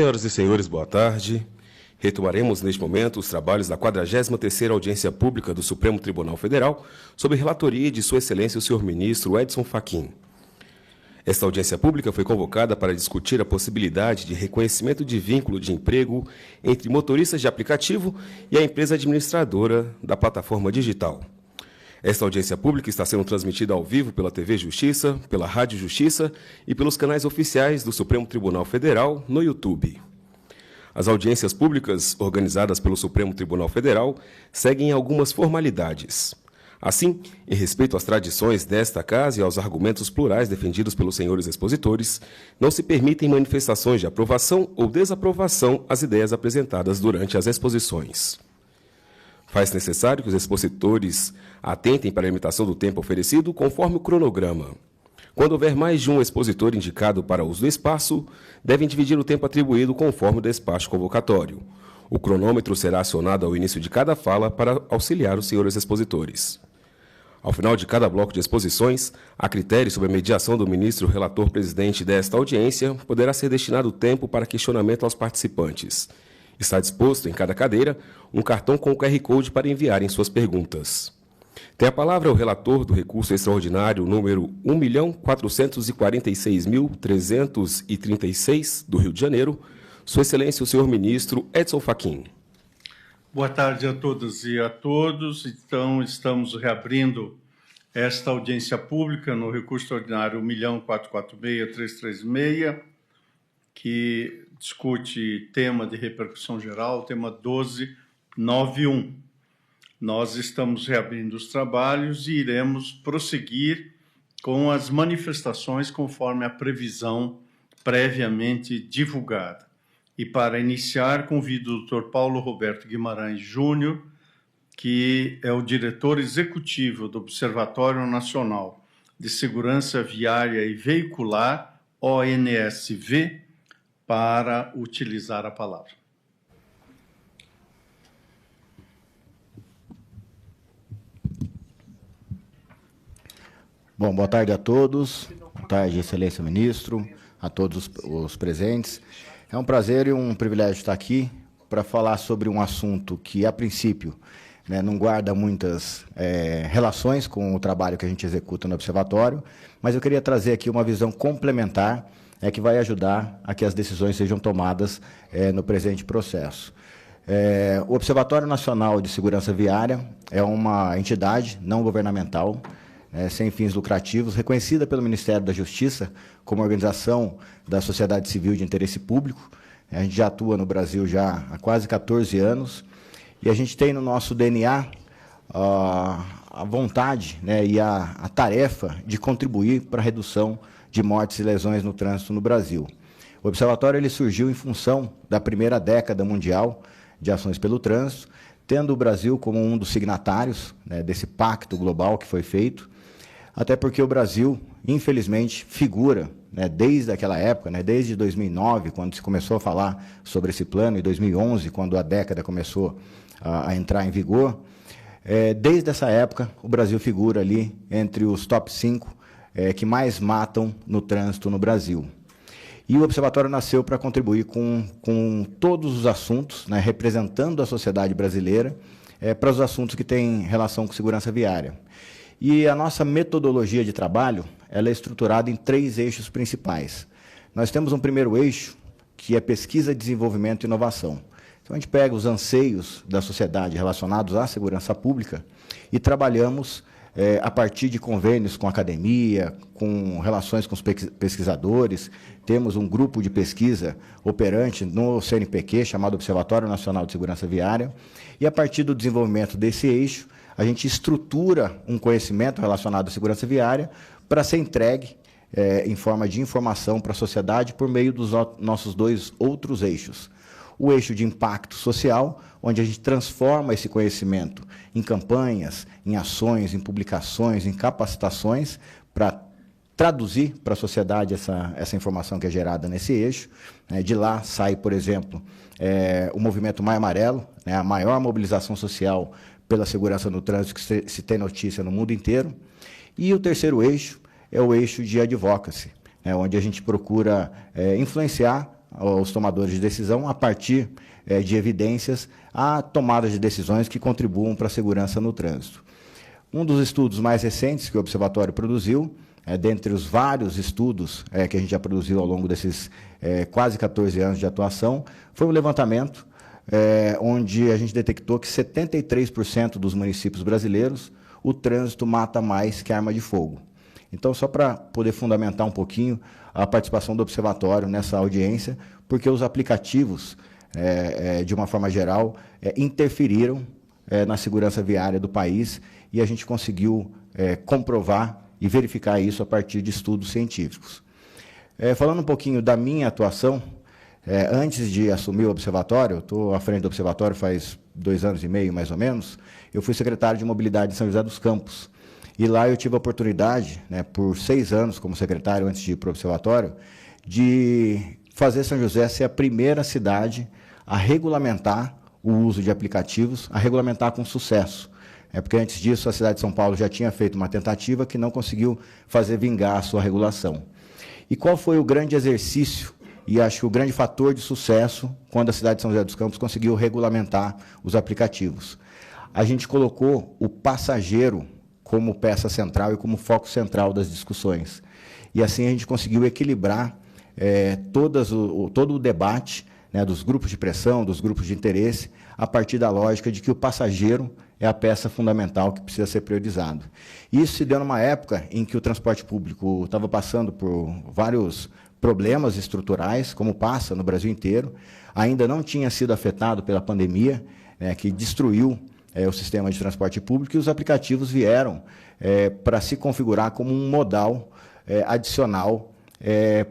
Senhoras e senhores, boa tarde. Retomaremos neste momento os trabalhos da 43ª Audiência Pública do Supremo Tribunal Federal, sob relatoria de Sua Excelência o senhor ministro Edson Fachin. Esta audiência pública foi convocada para discutir a possibilidade de reconhecimento de vínculo de emprego entre motoristas de aplicativo e a empresa administradora da plataforma digital. Esta audiência pública está sendo transmitida ao vivo pela TV Justiça, pela Rádio Justiça e pelos canais oficiais do Supremo Tribunal Federal no YouTube. As audiências públicas organizadas pelo Supremo Tribunal Federal seguem algumas formalidades. Assim, em respeito às tradições desta casa e aos argumentos plurais defendidos pelos senhores expositores, não se permitem manifestações de aprovação ou desaprovação às ideias apresentadas durante as exposições. Faz necessário que os expositores atentem para a limitação do tempo oferecido conforme o cronograma. Quando houver mais de um expositor indicado para uso do espaço, devem dividir o tempo atribuído conforme o despacho convocatório. O cronômetro será acionado ao início de cada fala para auxiliar os senhores expositores. Ao final de cada bloco de exposições, a critério sob a mediação do ministro relator presidente desta audiência, poderá ser destinado tempo para questionamento aos participantes. Está disposto em cada cadeira um cartão com o QR Code para enviarem suas perguntas. Tem a palavra o relator do recurso extraordinário número 1.446.336, do Rio de Janeiro, Sua Excelência o senhor ministro Edson Fachin. Boa tarde a todas e a todos. Então, estamos reabrindo esta audiência pública no recurso ordinário 1.446.336, que discute tema de repercussão geral, tema 1291. Nós estamos reabrindo os trabalhos e iremos prosseguir com as manifestações conforme a previsão previamente divulgada. E para iniciar, convido o Dr. Paulo Roberto Guimarães Júnior, que é o diretor executivo do Observatório Nacional de Segurança Viária e Veicular, ONSV, para utilizar a palavra. Bom, boa tarde a todos. Boa tarde, Excelência Ministro, a todos os presentes. É um prazer e um privilégio estar aqui para falar sobre um assunto que, a princípio, não guarda muitas relações com o trabalho que a gente executa no Observatório, mas eu queria trazer aqui uma visão complementar que vai ajudar a que as decisões sejam tomadas no presente processo. O Observatório Nacional de Segurança Viária é uma entidade não governamental, sem fins lucrativos, reconhecida pelo Ministério da Justiça como organização da sociedade civil de interesse público. A gente já atua no Brasil já há quase 14 anos e a gente tem no nosso DNA a vontade e a tarefa de contribuir para a redução de mortes e lesões no trânsito no Brasil. O Observatório ele surgiu em função da primeira década mundial de ações pelo trânsito, tendo o Brasil como um dos signatários desse pacto global que foi feito, até porque o Brasil, infelizmente, figura, desde aquela época, desde 2009, quando se começou a falar sobre esse plano, e 2011, quando a década começou a entrar em vigor, desde essa época, o Brasil figura ali entre os top 5 que mais matam no trânsito no Brasil. E o Observatório nasceu para contribuir com todos os assuntos, representando a sociedade brasileira, para os assuntos que têm relação com segurança viária. E a nossa metodologia de trabalho ela é estruturada em 3 eixos principais. Nós temos um primeiro eixo, que é pesquisa, desenvolvimento e inovação. Então, a gente pega os anseios da sociedade relacionados à segurança pública e trabalhamos a partir de convênios com a academia, com relações com os pesquisadores. Temos um grupo de pesquisa operante no CNPq, chamado Observatório Nacional de Segurança Viária, e a partir do desenvolvimento desse eixo, a gente estrutura um conhecimento relacionado à segurança viária para ser entregue em forma de informação para a sociedade por meio dos nossos 2 outros eixos. O eixo de impacto social, onde a gente transforma esse conhecimento em campanhas, em ações, em publicações, em capacitações, para traduzir para a sociedade essa informação que é gerada nesse eixo. De lá sai, por exemplo, o movimento Maio Amarelo, a maior mobilização social pela segurança no trânsito que se tem notícia no mundo inteiro. E o terceiro eixo é o eixo de advocacy, onde a gente procura influenciar aos tomadores de decisão, a partir de evidências, a tomada de decisões que contribuam para a segurança no trânsito. Um dos estudos mais recentes que o Observatório produziu, dentre os vários estudos que a gente já produziu ao longo desses quase 14 anos de atuação, foi um levantamento onde a gente detectou que 73% dos municípios brasileiros o trânsito mata mais que arma de fogo. Então, só para poder fundamentar um pouquinho a participação do Observatório nessa audiência, porque os aplicativos, de uma forma geral, interferiram na segurança viária do país e a gente conseguiu comprovar e verificar isso a partir de estudos científicos. Falando um pouquinho da minha atuação, antes de assumir o Observatório, eu estou à frente do Observatório faz 2 anos e meio, mais ou menos, eu fui secretário de Mobilidade em São José dos Campos. E lá eu tive a oportunidade, por 6 anos como secretário, antes de ir para o Observatório, de fazer São José ser a primeira cidade a regulamentar o uso de aplicativos, a regulamentar com sucesso. Porque antes disso a cidade de São Paulo já tinha feito uma tentativa que não conseguiu fazer vingar a sua regulação. E qual foi o grande exercício e acho que o grande fator de sucesso quando a cidade de São José dos Campos conseguiu regulamentar os aplicativos? A gente colocou o passageiro como peça central e como foco central das discussões. E assim a gente conseguiu equilibrar todo o debate, dos grupos de pressão, dos grupos de interesse, a partir da lógica de que o passageiro é a peça fundamental que precisa ser priorizado. Isso se deu numa época em que o transporte público estava passando por vários problemas estruturais, como passa no Brasil inteiro, ainda não tinha sido afetado pela pandemia, que destruiu o sistema de transporte público, e os aplicativos vieram para se configurar como um modal adicional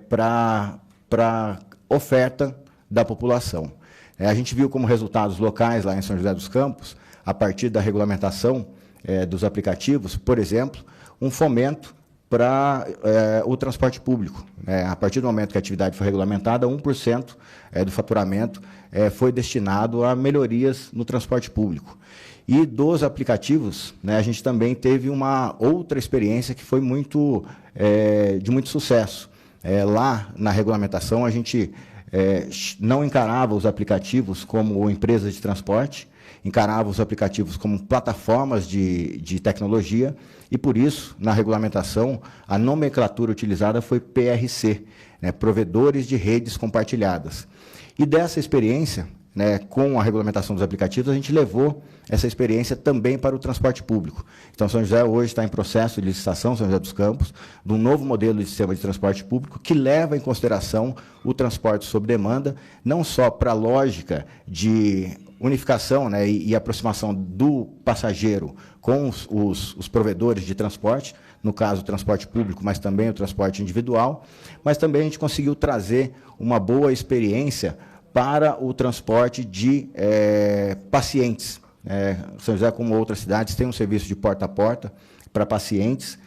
para oferta da população. A gente viu como resultados locais lá em São José dos Campos, a partir da regulamentação dos aplicativos, por exemplo, um fomento para o transporte público. A partir do momento que a atividade foi regulamentada, 1% do faturamento foi destinado a melhorias no transporte público. E dos aplicativos, a gente também teve uma outra experiência que foi de muito sucesso. Lá na regulamentação, a gente não encarava os aplicativos como empresas de transporte, encarava os aplicativos como plataformas de tecnologia, e por isso, na regulamentação, a nomenclatura utilizada foi PRC, Provedores de Redes Compartilhadas. E dessa experiência, com a regulamentação dos aplicativos, a gente levou essa experiência também para o transporte público. Então, São José hoje está em processo de licitação, São José dos Campos, de um novo modelo de sistema de transporte público que leva em consideração o transporte sob demanda, não só para a lógica de unificação e aproximação do passageiro com os provedores de transporte, no caso o transporte público, mas também o transporte individual, mas também a gente conseguiu trazer uma boa experiência para o transporte de pacientes. São José, como outras cidades, tem um serviço de porta a porta para pacientes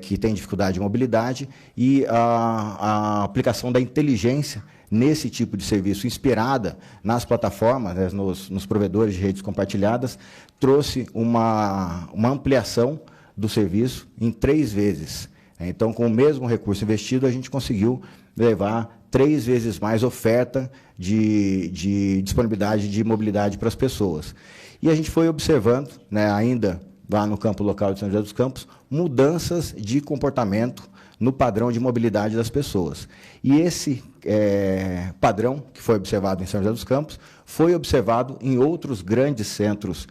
que têm dificuldade de mobilidade, e a aplicação da inteligência nesse tipo de serviço, inspirada nas plataformas, nos provedores de redes compartilhadas, trouxe uma ampliação do serviço em 3 vezes. Então, com o mesmo recurso investido, a gente conseguiu levar 3 vezes mais oferta de disponibilidade de mobilidade para as pessoas. E a gente foi observando, ainda lá no campo local de São José dos Campos, mudanças de comportamento no padrão de mobilidade das pessoas. E esse padrão que foi observado em São José dos Campos foi observado em outros grandes centros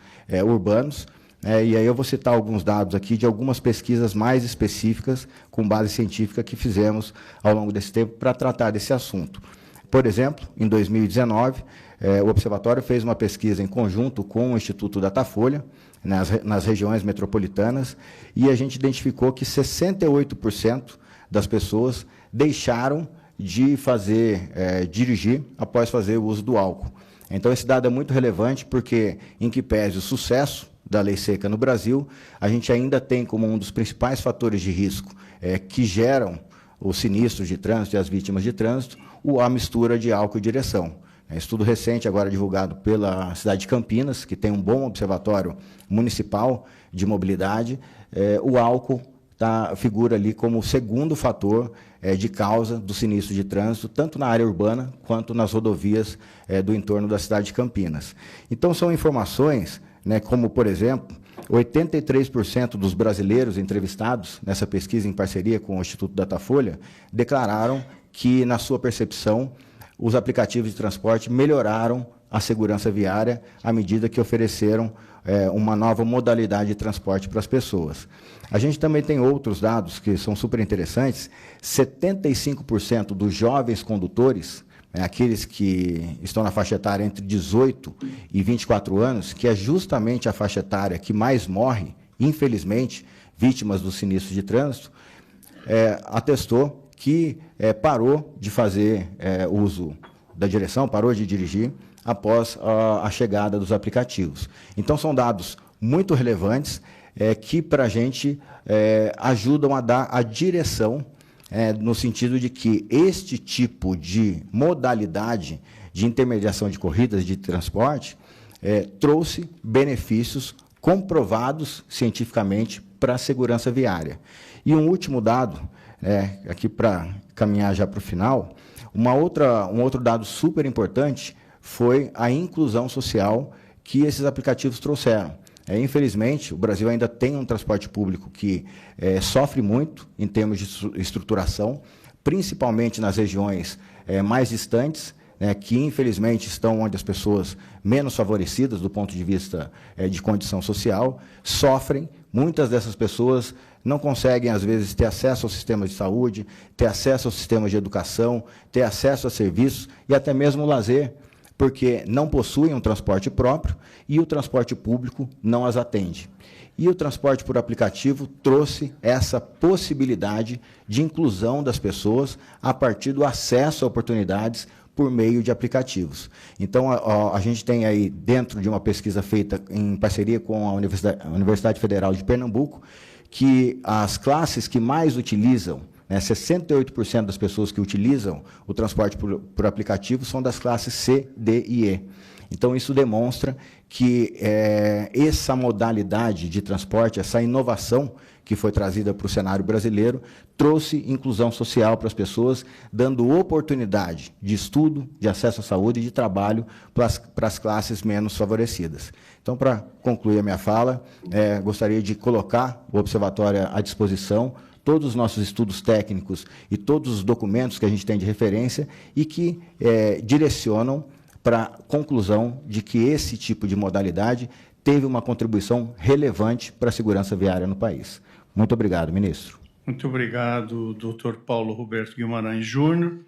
urbanos. E aí eu vou citar alguns dados aqui de algumas pesquisas mais específicas, com base científica, que fizemos ao longo desse tempo para tratar desse assunto. Por exemplo, em 2019, o Observatório fez uma pesquisa em conjunto com o Instituto Datafolha, nas regiões metropolitanas, e a gente identificou que 68% das pessoas deixaram de dirigir após fazer o uso do álcool. Então, esse dado é muito relevante porque, em que pese o sucesso da lei seca no Brasil, a gente ainda tem como um dos principais fatores de risco que geram os sinistros de trânsito e as vítimas de trânsito, a mistura de álcool e direção. Estudo recente, agora divulgado pela cidade de Campinas, que tem um bom observatório municipal de mobilidade, o álcool figura ali como o segundo fator de causa do sinistro de trânsito, tanto na área urbana quanto nas rodovias do entorno da cidade de Campinas. Então, são informações, né, como, por exemplo, 83% dos brasileiros entrevistados nessa pesquisa em parceria com o Instituto Datafolha declararam que, na sua percepção, os aplicativos de transporte melhoraram a segurança viária à medida que ofereceram uma nova modalidade de transporte para as pessoas. A gente também tem outros dados que são super interessantes. 75% dos jovens condutores, aqueles que estão na faixa etária entre 18 e 24 anos, que é justamente a faixa etária que mais morre, infelizmente, vítimas dos sinistros de trânsito, atestou que parou de fazer uso da direção, parou de dirigir após a chegada dos aplicativos. Então, são dados muito relevantes que, para a gente, ajudam a dar a direção, no sentido de que este tipo de modalidade de intermediação de corridas de transporte trouxe benefícios comprovados cientificamente para a segurança viária. E um último dado, aqui para caminhar já para o final, um outro dado super importante foi a inclusão social que esses aplicativos trouxeram. Infelizmente, o Brasil ainda tem um transporte público que sofre muito em termos de estruturação, principalmente nas regiões mais distantes, que infelizmente estão onde as pessoas menos favorecidas do ponto de vista de condição social sofrem. Muitas dessas pessoas não conseguem, às vezes, ter acesso ao sistema de saúde, ter acesso ao sistema de educação, ter acesso a serviços e até mesmo lazer, porque não possuem um transporte próprio e o transporte público não as atende. E o transporte por aplicativo trouxe essa possibilidade de inclusão das pessoas a partir do acesso a oportunidades por meio de aplicativos. Então, a gente tem aí, dentro de uma pesquisa feita em parceria com a Universidade Federal de Pernambuco, que as classes que mais utilizam, 68% das pessoas que utilizam o transporte por aplicativo são das classes C, D e E. Então, isso demonstra que essa modalidade de transporte, essa inovação que foi trazida para o cenário brasileiro, trouxe inclusão social para as pessoas, dando oportunidade de estudo, de acesso à saúde e de trabalho para as classes menos favorecidas. Então, para concluir a minha fala, gostaria de colocar o Observatório à disposição, todos os nossos estudos técnicos e todos os documentos que a gente tem de referência e que direcionam para a conclusão de que esse tipo de modalidade teve uma contribuição relevante para a segurança viária no país. Muito obrigado, ministro. Muito obrigado, Dr. Paulo Roberto Guimarães Júnior.